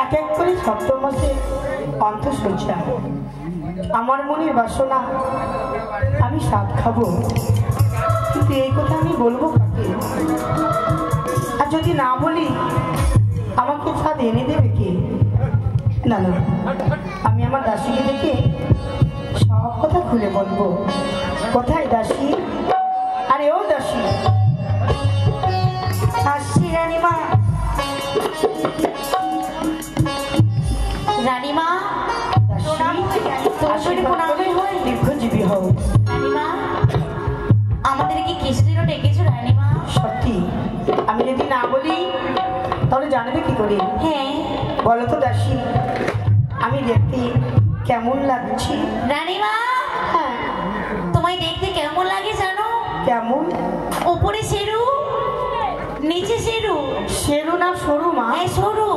এক এক করে সপ্তম মাসে অন্তঃসজ্জা। আমার মনের বাসনা আমি স্বাদ খাবো, কিন্তু এই কথা আমি বলবো কাকে? আর যদি না বলি আমাকে স্বাদ এনে দেবে কে? না না, আমি আমার দাসীকে দেখে সব কথা খুলে বলবো। কোথায় দাসী? আরে ও দাসী। আসছি রানীমা। রানীমা দীর্ঘজীবী হও। রানীমা, আমাদের কি কিছু দিন ডেকেছো রানীমা? সত্যি, আমি যদি না বলি তাহলে জানবে কি করে? হ্যাঁ বলো তো দাসী, আমি দেখতে কেমন লাগছি? রানীমা, হ্যাঁ তোমায় দেখতে কেমন লাগে জানো? কেমন? উপরে সেরু, নিচে সেরু। সেরু না সরু মা? হ্যাঁ সরু,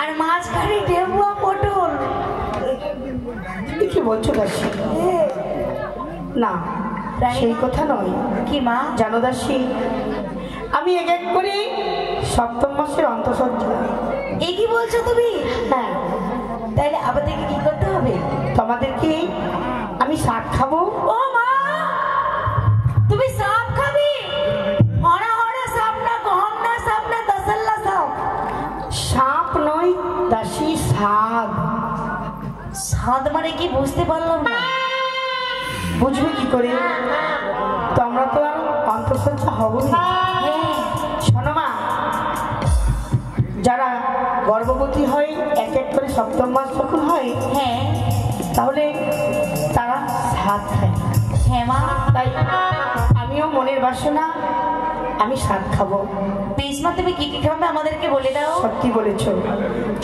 আর মাঝখানে টেবুয়া পটল। কি বলছো দাসী? না, সেই কথা নয়। কি মা? জানো দাসী, আমি এক এক করে সপ্তম মাসের অন্তঃসজ্জা। এ কি বলছো তুমি? হ্যাঁ। তাইলে আমাদেরকে কি করতে হবে? তোমাদেরকে আমি শাক খাবো। ও মা, তুমি সাপ খাবে? হরা হরা সাপ না, গহম না সাপ না, দশল্লা সাপ? সাপ নয় দাসী, শাক। সাদ মানে কি বুঝতে পারলাম না। বুঝবে কি করে? তোমরা তো আর অন্তঃসজ্জা হবো না। শোনো মা, যারা গর্ভবতী হয় এক এক করে সপ্তম মাস যখন হয়, হ্যাঁ তাহলে তারা শাক খায়। হ্যাঁ মা, তাই আমিও মনের বাসনা আমি শাক খাবো। পিসমা তুমি কি কি খাবে আমাদেরকে বলে দাও। সত্যি বলেছো,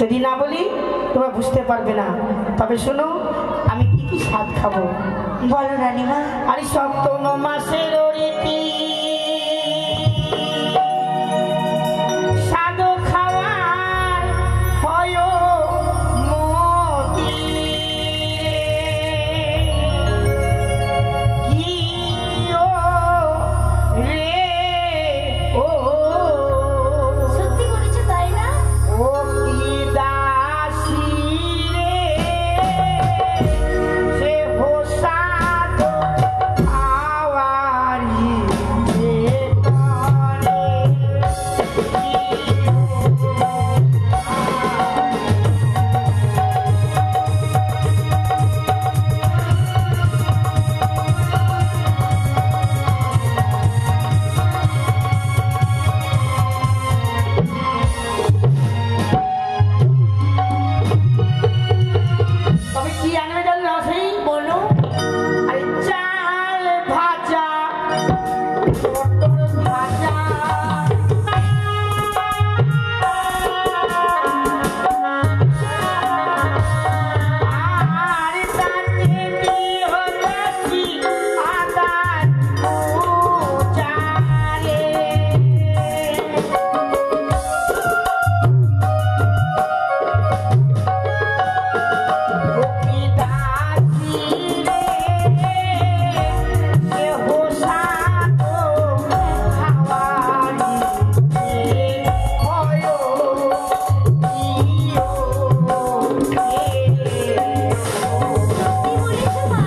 যদি না বলি তোমরা বুঝতে পারবে না। তবে শোনো, আমি কি কি শাক খাবো বলো রানীমা। আরে সপ্তম মাসের রীতি শাক খাওয়ার হয় মতি, গিয়ে রে ও সত্যি বলেছো তাই না? ও কি দাসী রে, সে হোসাদ আওয়ারি রে তরে। তবে কি আনবে জানো সেই? বলো। আরে চাল ভাজা, পটল ভাজা, আর তাতে দিও দাসী আদা কুচারে। ও কি দাসী রে, সে হোসাদ খাওয়ারি রে হয় দিও রে। কি বলেছো মা?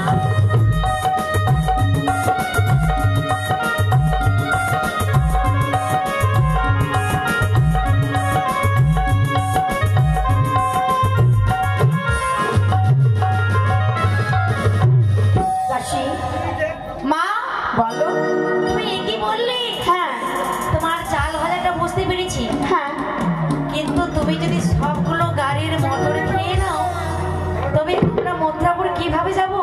দাসী, মা, বলো। তুমি এ কি বললে? হ্যাঁ তোমার চাল ভাজাটা বুঝতে পেরেছি, হ্যাঁ, কিন্তু তুমি যদি সবগুলো গাড়ির মোটর খেয়ে নাও তবে আমরা মথুরাপুর কিভাবে যাবো?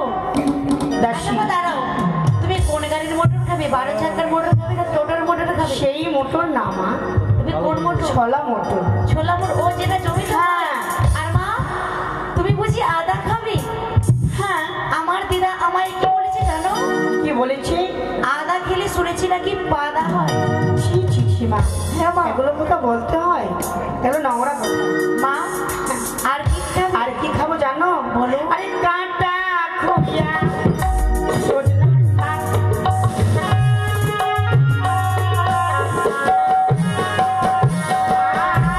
দাসী, আচ্ছা, দাঁড়াও, তুমি কোন গাড়ির মোটর খাবে? 12 চাকার মোটর খাবে না টোটোর মোটর খাবে? সেই মোটর না মা, তুমি কোন মোটর? ছলা মোটর। ছোলা মোটর, ও যেটা জমিতে হয়। হ্যাঁ। আর মা, তুমি বুঝি আদা খাবে? হ্যাঁ, আমার দিদা আমায় কি বলেছে জানো? কি বলেছে? আদা খেলে শুনেছি নাকি পাদা হয়। ছি ছি ছি মা, হ্যাঁ মা। এগুলো কথা বলতে হয়? এগুলো নোংরা কথা। মা, আর কি খাবে? আর কি খাবো জানো? বলো। আরে কাঁটা খুঁজা সজনা শাক,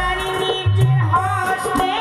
আর নিজের হস্তে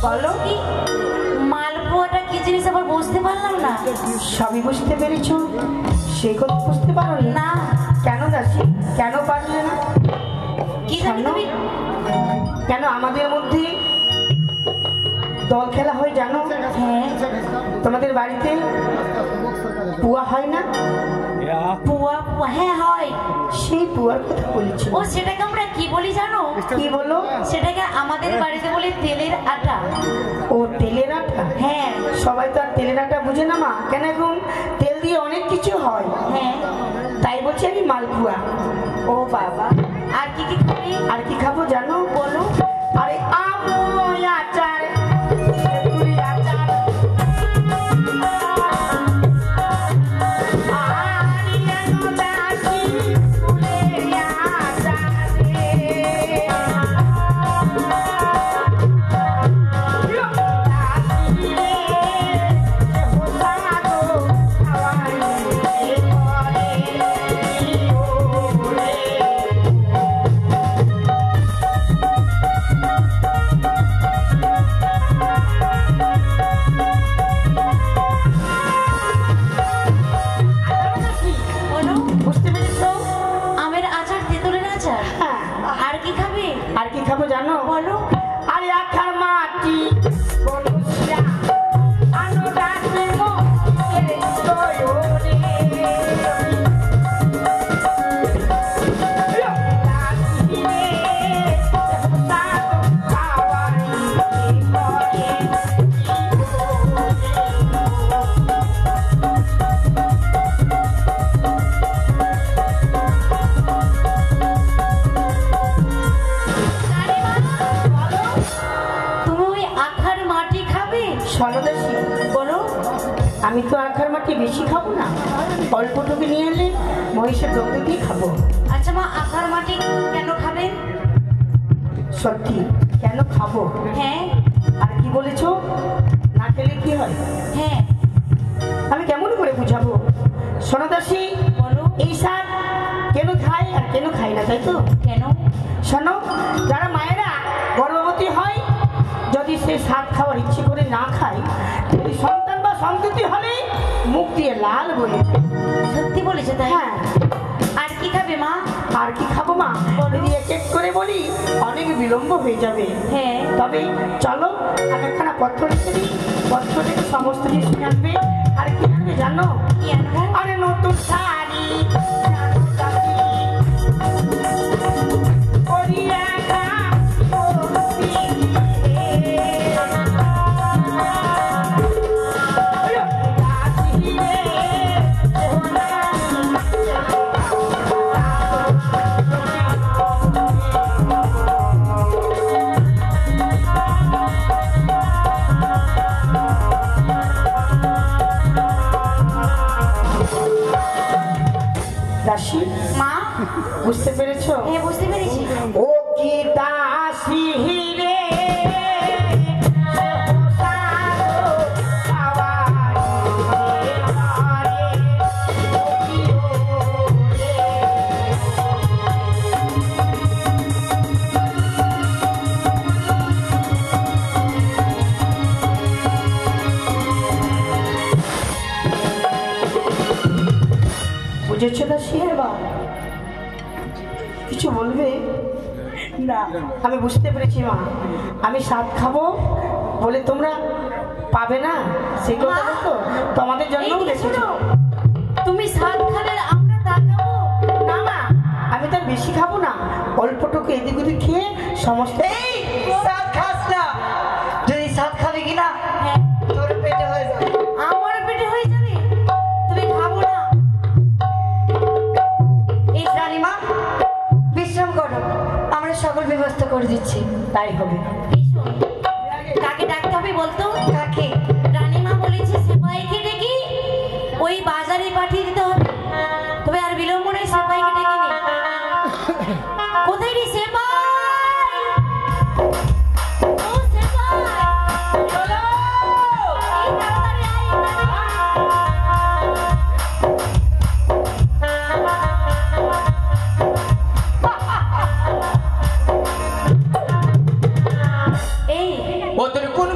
বলো। কি মালপোয়াটা কি জিনিস আবার বুঝতে পারলাম না। সবই বুঝতে পেরেছো, সেই কথা বুঝতে পারো না। কেন দাসী, কেন পারলে না? কি জানি তুমি। কেন আমাদের মধ্যে দল খেলা হয় জানো? হ্যাঁ। তোমাদের বাড়িতে পুয়া হয় না? পুয়া পুয়া, হ্যাঁ হয়। সেই পুয়ার কথা বলেছি। ও সেটাকে আমরা কি বলি জানো? কি বলো? সেটাকে আমাদের বাড়িতে বলে তেলের আটা। ও তেলের আটা? হ্যাঁ। সবাই তো আর তেলের আটা বুঝে না মা, কেন এখন তেল দিয়ে অনেক কিছু হয়। হ্যাঁ তাই বলছি আমি মালপুয়া। ও বাবা, আর কি কি খাবি? আর কি খাবো জানো? বলো। আরে আময় আচার, তেঁতুলি আচার, আরিয়ানো দাসি ফুলের আচার রে। দাসি রে, হোসাদো খাওয়াইলে পরে ওরে। বলো। বুঝতে পেরেছো? আমের আচার, তেঁতুলের আচার। হ্যাঁ। আর কি খাবে? আর কি খাবো জানো? বলো। আরে আখার মাটি বলুসিয়া আনো ডাকে মো এই তোরে লাসিরে সাতো খাওয়াই পরে তুমি ওই আখার মাটি খাবে? সনদাসী, বলো। আমি তো আখার মাটি বেশি খাবো না, অল্পটুকু নিয়ে এলে মহিষের রক্ত দিয়ে খাবো। আচ্ছা মা, আখার মাটি কেন খাবেন? সত্যি কেন খাবো? হ্যাঁ। আর কি বলেছো? না খেলে কি হয়? হ্যাঁ। আমি কেমন করে বুঝাবো? সনদাসী, বলো। এই শাক কেন খায় আর কেন খায় না, তাই তো? কেন? শোনো, যারা মায়েরা গর্ভবতী হয়, যদি সে শাক খাওয়ার ইচ্ছে করে না খায়, যদি সন্তান বা সন্ততি হলে মুখ দিয়ে লাল বলে যায়। সত্যি বলেছে তাই? হ্যাঁ। আর কি খাবে মা? আর কি খাবো মা? যদি এক এক করে বলি অনেক বিলম্ব হয়ে যাবে। হ্যাঁ। তবে চলো আমি একখানা পত্র লিখে দিই, পত্র থেকে সমস্ত জিনিস আনবে। আর কি আনবে জানো? কি আনবো? আরে নতুন শাড়ি, জানো দাসী, পরিয়া গাম পরবি হে। দাসী রে, সোনা দাসী, মা। বুঝতে পেরেছো? হ্যাঁ বুঝতে পেরেছি। ও কি দাসী রে, বুঝেছো দাসী? এবার কিছু বলবে না? আমি বুঝতে পেরেছি মা, আমি স্বাদ খাবো বলে তোমরা পাবে না, সেই কথা তো তোমাদের জন্য এই দিকে রেখেছি। শোনো, তুমি স্বাদ খাবে আর আমরা তাকাবো? না মা, আমি তার বেশি খাবো না, অল্পটুকু এদিক ওদিক খেয়ে সমস্ত। এই সাত খাস না, যদি সাত খাবে কিনা হ্যাঁ। তোর পেটে হয়ে যাবে। আমার পেটে হয়ে যাবে, তুমি খাবো না। এই রানীমা বিশ্রাম করো, আমরা সকল ব্যবস্থা করে দিচ্ছি। তাই হবে। এই শোন, কাকে ডাকতে হবে বলতো? কাকে? রানীমা বলেছে সেপাইকে ডেকে ওই বাজারে পাঠিয়ে দিতে হবে। তবে আর বিলম্ব নেই, সেপাইকে ডেকে নে। কোথায় রে সেপাই? ও সেপাই, চলো। এই তাড়াতাড়ি আয় এখানে। এই ও তোর কোন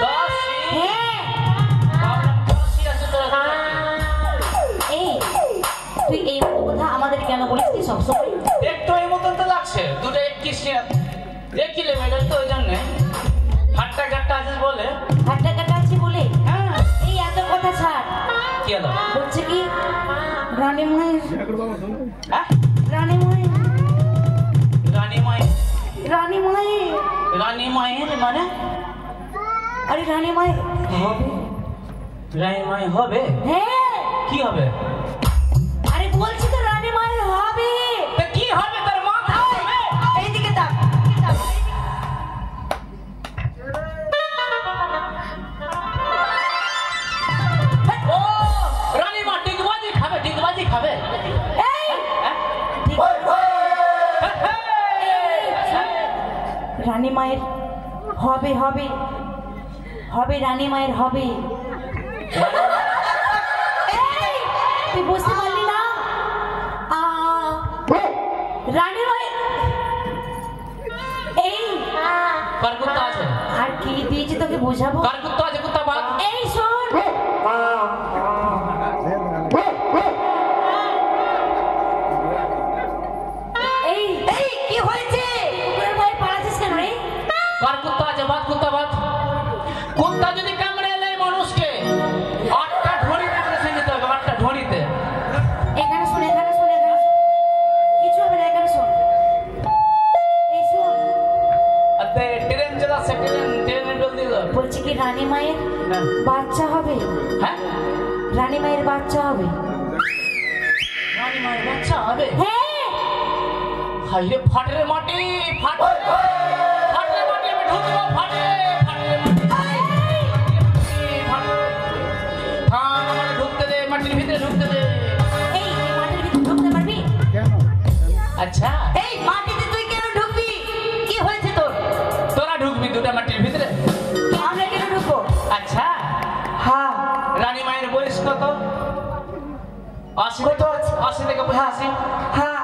দাসী হ্যাঁ ভাবলাম দাসী আছে তোরা এই তুই এই কথা আমাদের কেন বলিস তুই সবসময়? একটু এই মতন তো লাগছে দুটো এক কিলোমিটার তো ওই জন্য হাট্টা কাট্টা আছে বলে হাটটা কাটা আছে বলে হ্যাঁ এই এত কথা ছাড়। কি হলো বলছে কি রানী মায়ের হ্যাঁ রানী মায়ের রানী মায়ের রানী মায়ের রানী মায়ের মানে আরে রানী মায়ের হবে। রানী মায়ের হবে হ্যাঁ কি হবে আরে বলছি তো রানী মায়ের হবে। তা কি হবে তার মাথা হবে এইদিকে তাক ও রানী মা ডিগবাজি খাবে এই হ্যাঁ? ঠিক রানী মায়ের হবে হবে হবে রানী মায়ের হবে। এই, তুই বুঝতে পারলি না রানী মায়ের এই কার কুত্তা আছে আর কি দিয়েছি তোকে বোঝাবো। কার কুত্তা আছে কুত্তা বাদ এই শোন এই এই কি হয়েছে কুকুরের ভয়ে পালাচ্ছিস কেন রে? কার কুত্তা আছে বাদ কুত্তা বাদ কুত্তা যদি কামড়ে এলে মানুষকে 8টা ঢড়িতে প্রেসে নিতে হবে 8টা ঢড়িতে এখানে শোন এখানে শোন এখানে শোন। কিছু হবে না এখানে শোন। এই শোন আর ট্রেন চালাচ্ছে ট্রেনে ডল দিল বলছি কি রানী মায়ের হ্যাঁ। বাচ্চা হবে। হ্যাঁ রানী মায়ের বাচ্চা হবে। রানী মায়ের বাচ্চা হবে হ্যাঁ হাইরে ফাটরে মাটি ফাটরে মাটি আমি ঢুকবো ফাটরে আমার ঢুকতে দে মাটির ভিতরে ঢুকতে দে এই তুই মাটির ভিতরে ঢুকতে পারবি? আচ্ছা এই মাটিতে তুই কেন ঢুকবি কি হয়েছে তোর তোরা ঢুকবি দুটা মাটির ভিতরে আমরা কেন ঢুকবো আচ্ছা হ্যাঁ রানী মায়ের বয়স কত 80 কত আছে? 80 থেকে 85 হ্যাঁ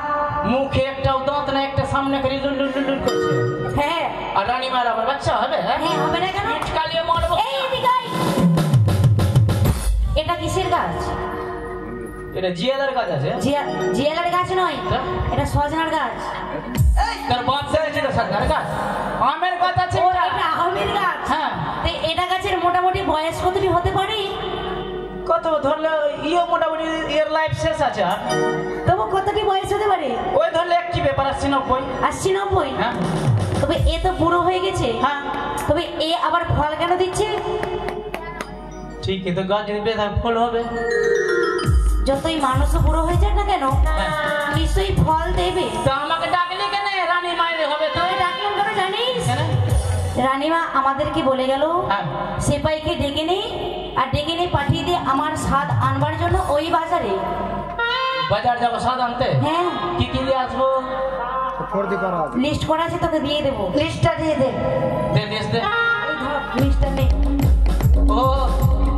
মুখে একটাও দাঁত না একটা সামনে করে লুল লুল লুল করছে হ্যাঁ আর রানী মায়ের আবার বাচ্চা হবে হ্যাঁ হ্যাঁ হবে না কেন? পিঠ কালিয়ে মারবো এই এদিকে আয়। এটা কিসের গাছ? এটা জিয়াদার কাজ আছে জিয়ালার গাছ নয়, এটা সজনার গাছ। তার বাপ ছিল সরকার কাজ আমের গাছ আছে ও এটা। এটা আমের গাছ। হ্যাঁ তো এটা গাছের মোটামুটি বয়স কতটি হতে পারে? কত ধরলে মোটামুটি এর লাইফ শেষ আছে আর তবু কতটি বয়স হতে পারে? ওই ধরলে একটি ব্যাপার 80-90 80-90? হ্যাঁ তবে এ তো বুড়ো হয়ে গেছে। হ্যাঁ তবে এ আবার ফল কেন দিচ্ছে? ঠিক তো গাছ যদি বেঁধে ফল হবে যতই মানুষও বুড়ো হয়ে যাক না কেন হ্যাঁ। নিশ্চয়ই ফল দেবে। তো আমাকে ডাকলে কেন রানী মায়ের হবে তো তবে ডাকলাম কেন জানিস? কেন? রানীমা আমাদেরকে বলে গেল হ্যাঁ। সেপাইকে ডেকে নেই আর ডেকে নিয়ে পাঠিয়ে দিয়ে আমার স্বাদ আনবার জন্য ওই বাজারে। বাজার যাবো স্বাদ আনতে হ্যাঁ কি কি দিয়ে আসবো লিস্ট করা আছে তোকে দিয়ে দেবো। লিস্টটা দিয়ে দে দে দিস দে এই ধর লিস্টটা নে। ও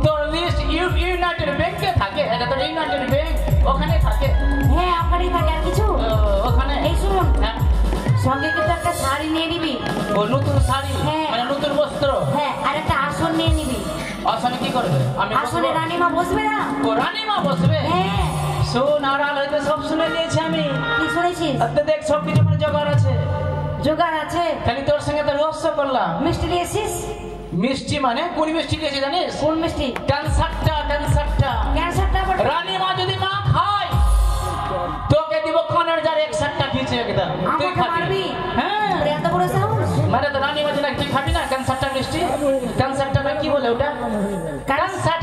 তোর লিস্ট ইউনাইটেড ব্যাংকে থাকে এটা তো ইউনাইটেড ব্যাংক ওখানে থাকে হ্যাঁ ওখানেই থাকে। আর কিছু ওখানে এই শুনুন হ্যাঁ সঙ্গে কিন্তু একটা শাড়ি নিয়ে নিবি। ও নতুন শাড়ি হ্যাঁ। মানে নতুন বস্ত্র হ্যাঁ আর একটা আসন নিয়ে নিবি। আসলে কি করবে আমি আসলে বসবো? রানীমা বসবে না। ও রানীমা বসবে হ্যাঁ শোন আড়াল হইতে সব শুনে নিয়েছি আমি কি শুনেছিস? আর তো দেখ সব কিছু মানে জোগাড় আছে জোগাড় আছে। খালি তোর সঙ্গে তো রহস্য করলাম মিষ্টি নিয়েছিস? মিষ্টি মানে কোন মিষ্টি দিয়েছি জানিস কোন মিষ্টি? ক্যান্সারটা ক্যান্সারটা আবার রানীমা যদি না খায় তোকে দিব খানের যার 1 পিছে একদম তুই আমাকে খাবি মারবি? হ্যাঁ তোর এত বড় সাহস? মানে তো রানীমা যদি তুই খাবি না ক্যান্সারটা মিষ্টি ক্যান্সারটা কি বলে ওটা ক্যান্সার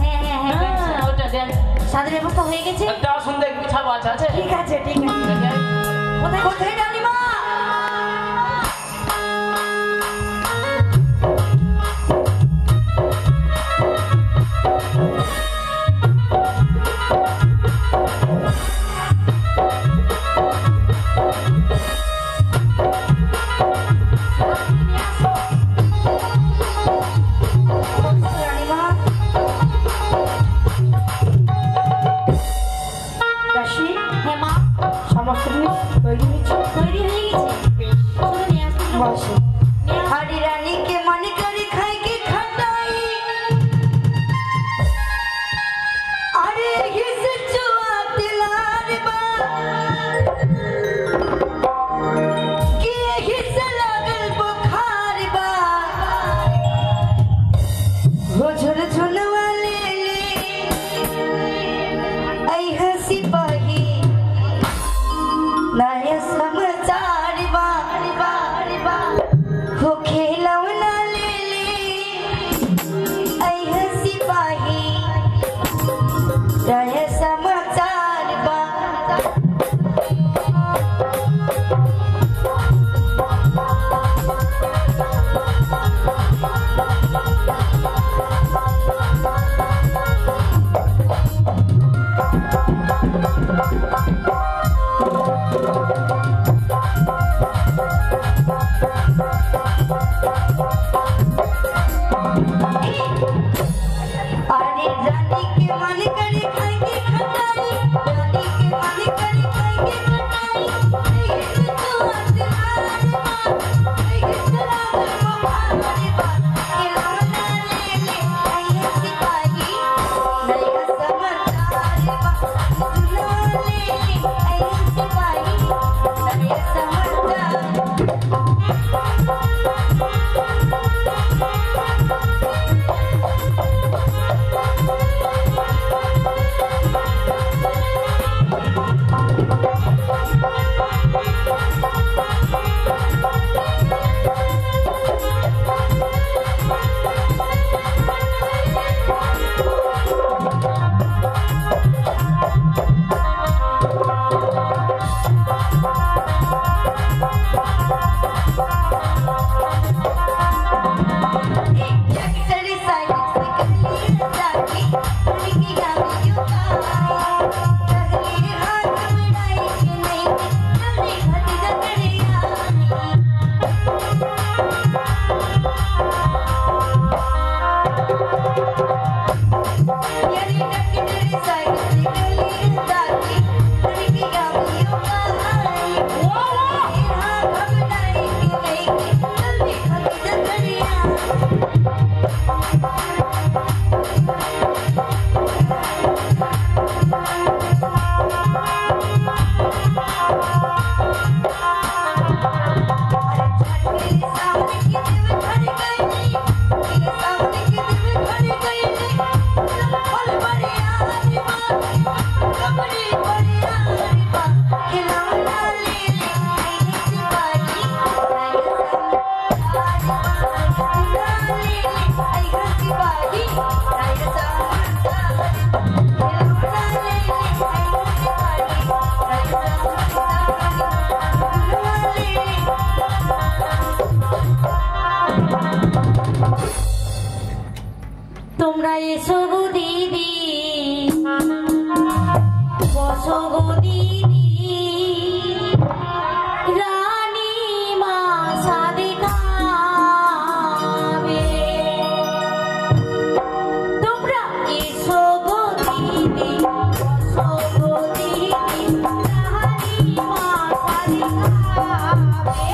হ্যাঁ হ্যাঁ হ্যাঁ ক্যান্সার। ওটা দেখ স্বাদের ব্যবস্থা হয়ে গেছে? একটা সুন্দর পিঠাবো আছে ঠিক আছে ঠিক আছে। কোথায় কোথায় রানীমা রানীমা দাসী। হ্যাঁ মা সমস্ত জিনিস তৈরি হয়েছে। তৈরি रहे समाचार बा তোমরা এসো গো দিদি, বসো গো দিদি, রানী মা সাদে খাবে। তোমরা এসো গো দিদি, বসো গো দিদি, রানী মা সাদে খাবে।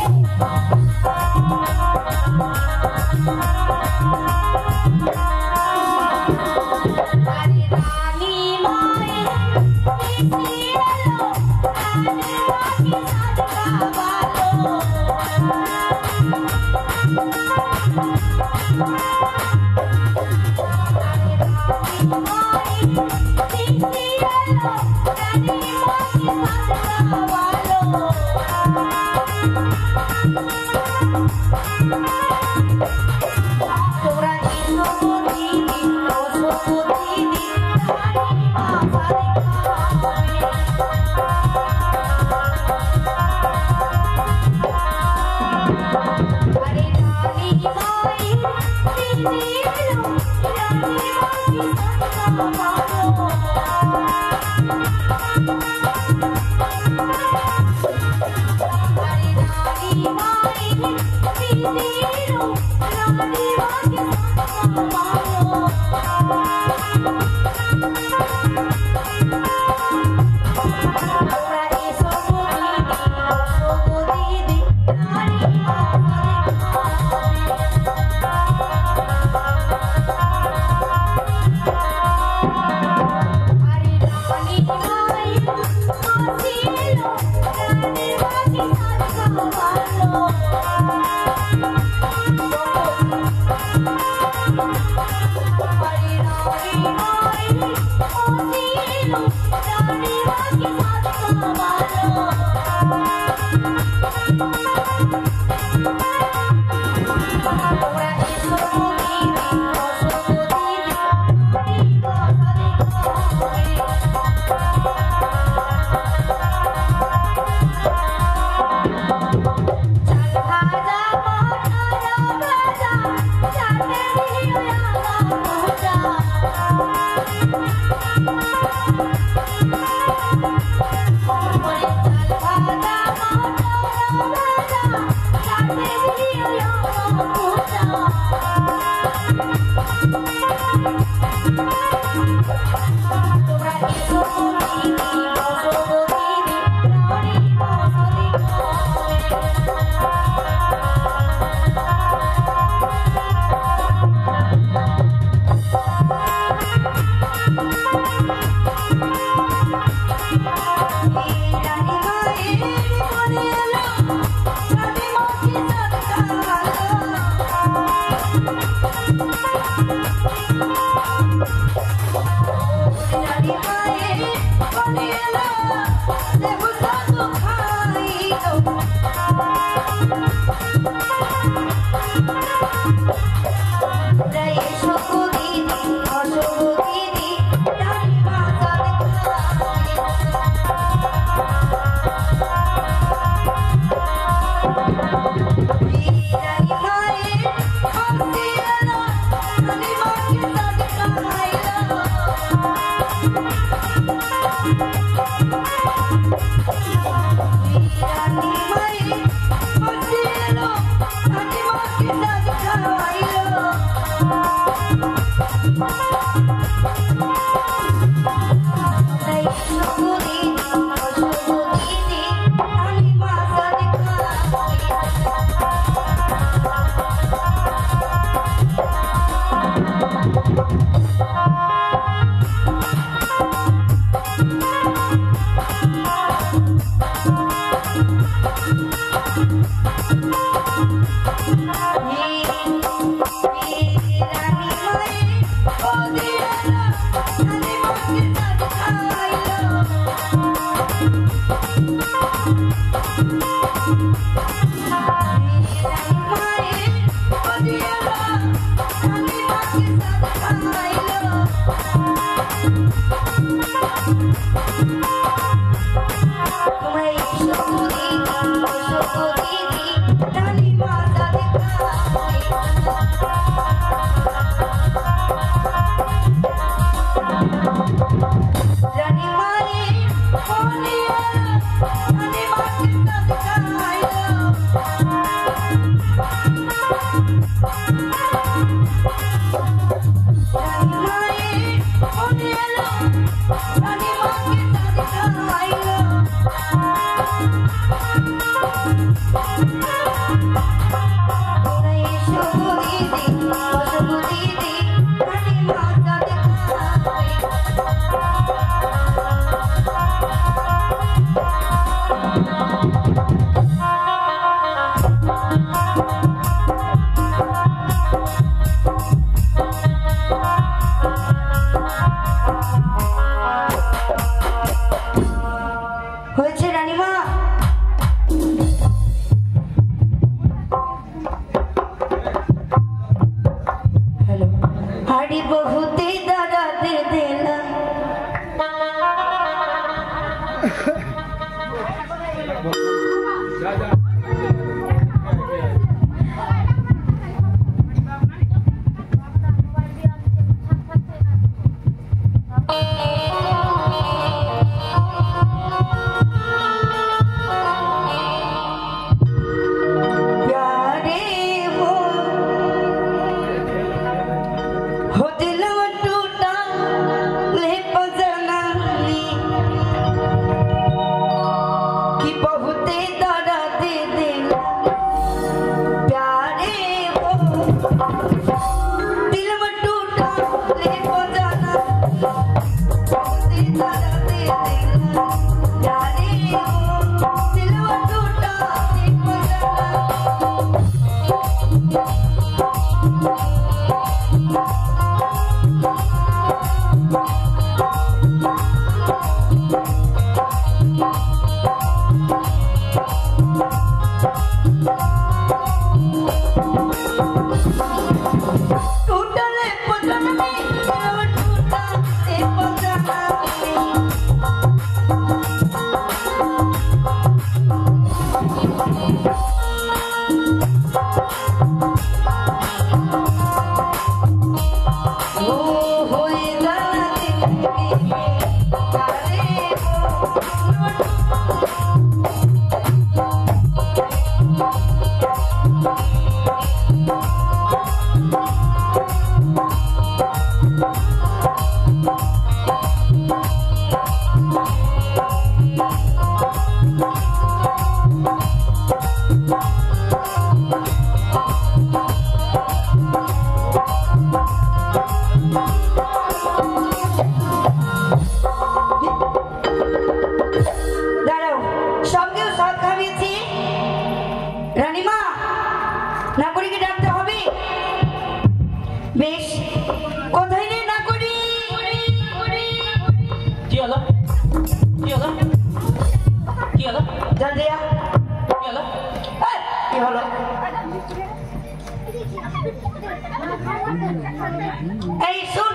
এই শুন,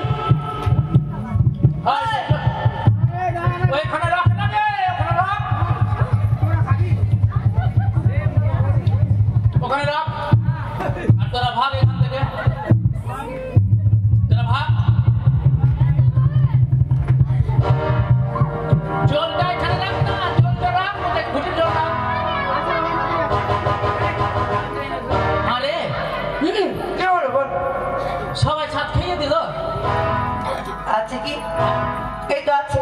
ওইখানে রাখ না রে, ওখানে রাখ, ওখানে রাখ। আর তোরা ভাগ এখান থেকে, তোরা ভাগ। জলটা এখানে রাখ না, জলটা রাখ, ঘুটে জল রাখ। আরে কে বলো বল। সবাই ছাদ খেয়ে দিল। আছে কি? এই তো আছে।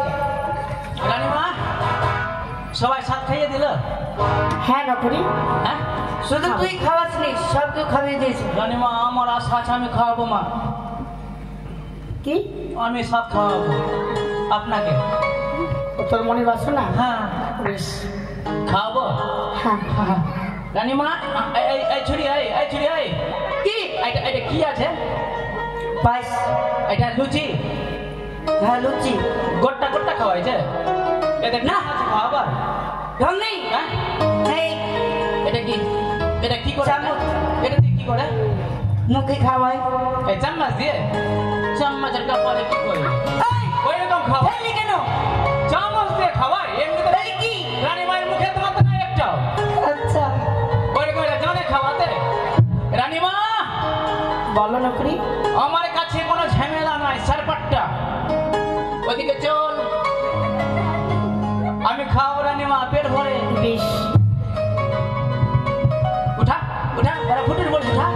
রানীমা সবাই ছাদ খাইয়ে দিল। হ্যাঁ নকরি, হ্যাঁ শুধু তুই খাওয়াস নি, সব কেউ খাইয়ে দিয়েছি। রানীমা আমার আশা আছে, আমি খাওয়াবো মা, কি আমি সব খাওয়াবো আপনাকে। তোর মনে বাসনা? হ্যাঁ বেশ, খাওয়াবো। হ্যাঁ হ্যাঁ। রানীমা এই ছুরি, এই ছুরি, এই কি এটা কি আছে? পায়েস। এটা লুচি? হ্যাঁ লুচি। গোট্টা গোট্টা খাওয়াইছে? এটা না খাওয়াবার ঢং নেই। হ্যাঁ এই এটা কি, এটা কি করে? চামচ। এটা দিয়ে কি করে? মুখে খাওয়াই। এই চামচ দিয়ে? চামচের কপালে কি করে? এই, ওইরকম খাওয়া? ফেললি কেন? চামচ দিয়ে খাওয়ায় এমনিতে? এই কি? রানীমায়ের মুখে তোমার তো নাই একটাও। আচ্ছা ওইরকম জানে খাওয়াতে? রানীমা বলো নকরি। আমার কাছে কোনো ঝামেলা নাই, সারপাট্টা ওইদিকে চল, আমি খাওয়াবো রানীমা পেট ভরে। বেশ, উঠা উঠা, ওরা ফুটের বল উঠা।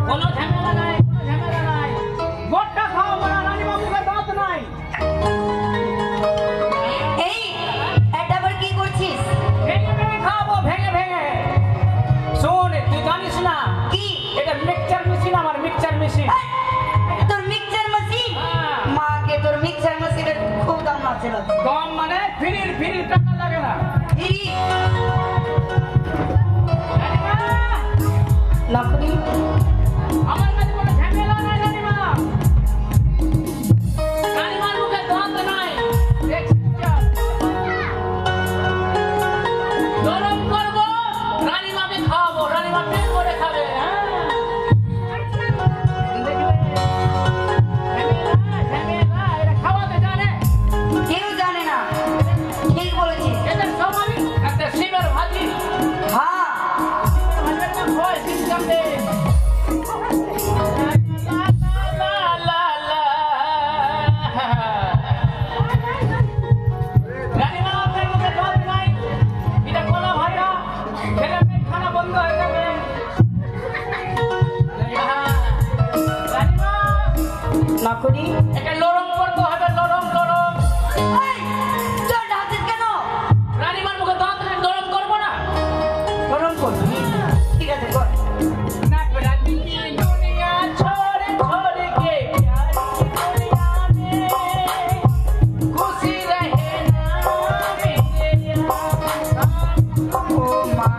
কোনো ঝামেলা নাই, কোনো ঝামেলা নাই, গোটটা খাওয়াবো না, রানীমা মুখে দাঁত নাই। এই এটা আবার কি করছিস? ভেঙে ভেঙে খাওয়াবো, ভেঙে ভেঙে। শোন তুই জানিস না কি? এটা মিক্সচার মেশিন, আমার মিক্সচার মেশিন। তোর মিক্সচার মেশিন? হ্যাঁ। মাকে তোর মিক্সচার মেশিনের খুব দাম আছে না। কম মানে ফ্রির টাকা লাগে না। এই নকরি। আমার কাছে কোনো ঝামেলা নাই রানীমা, রানীমার মুখে দাঁত নাই। গরম করবো, রানীমাকে খাওয়াবো, রানীমা পেট করে খাবে। ঝামেলা এটা খাওয়াতে জানে? কেউ জানে না। ঠিক বলেছিস। এদের স্বাভাবিক একটা শিমের ভাজি, হ্যাঁ ভাজের নাম হয় সিস্টেম দে। রানীমা আপনার মুখে দাঁত নাই, এটা কলা ভাজা, খেলে পেট খানা বন্ধ হয়ে যাবে। রানীমা নকরি। এটা নরম করতে হবে, নরম নরম। এই, তোর ডাকছিস কেন? রানীমার মুখে দাঁত নাই, নরম করবো না? গরম করবি? ঠিক আছে কর। नफरत की दुनिया छोड़ छोड़ के प्यार की दुनिया में खुशी रहे ना मेरे यार। ও মা,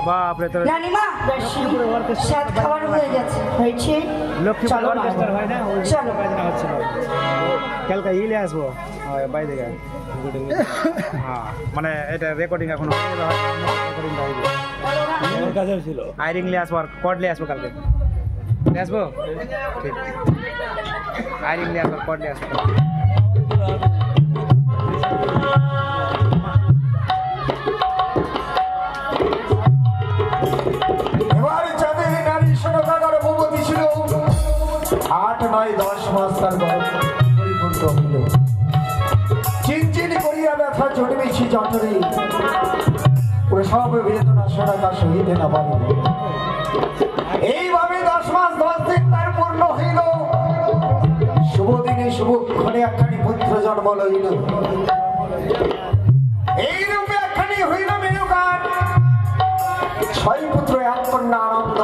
বাপরে তোর রানীমা সাত খাবার হয়ে গেছে হয়েছে লক্ষ্মী চলো মা। অর্কেস্ট্রা হয় না ওই চলো। বাজনা হচ্ছিল কালকে ইলে আসবো বাইরে হ্যাঁ মানে এটা রেকর্ডিং এখন রেকর্ডিং আমার কাছে ছিল আইরিং নিয়ে আসবো আর কর্ড নিয়ে আসবো কালকে নিয়ে আসবো ঠিক আইরিং নিয়ে আসবো কর্ড নিয়ে আসবো এবারে চাঁদে নারী সোনাকার ভূপতি ছিল 8, 9, 10 মাস তার গর্ভ পরিপূর্ণ হইল চিনচিন করিয়া ব্যথা জন্মেছি জঠরে প্রসব বেদনা সোনাকা সহিতে না পারে এইভাবে 10 মাস 10 দিন তার পূর্ণ হইল শুভ দিনে শুভক্ষণে একখানি পুত্র জন্ম লইল এই রূপে একখানি হইল মেনুকার 6 পুত্র 1 কন্যা আনন্দ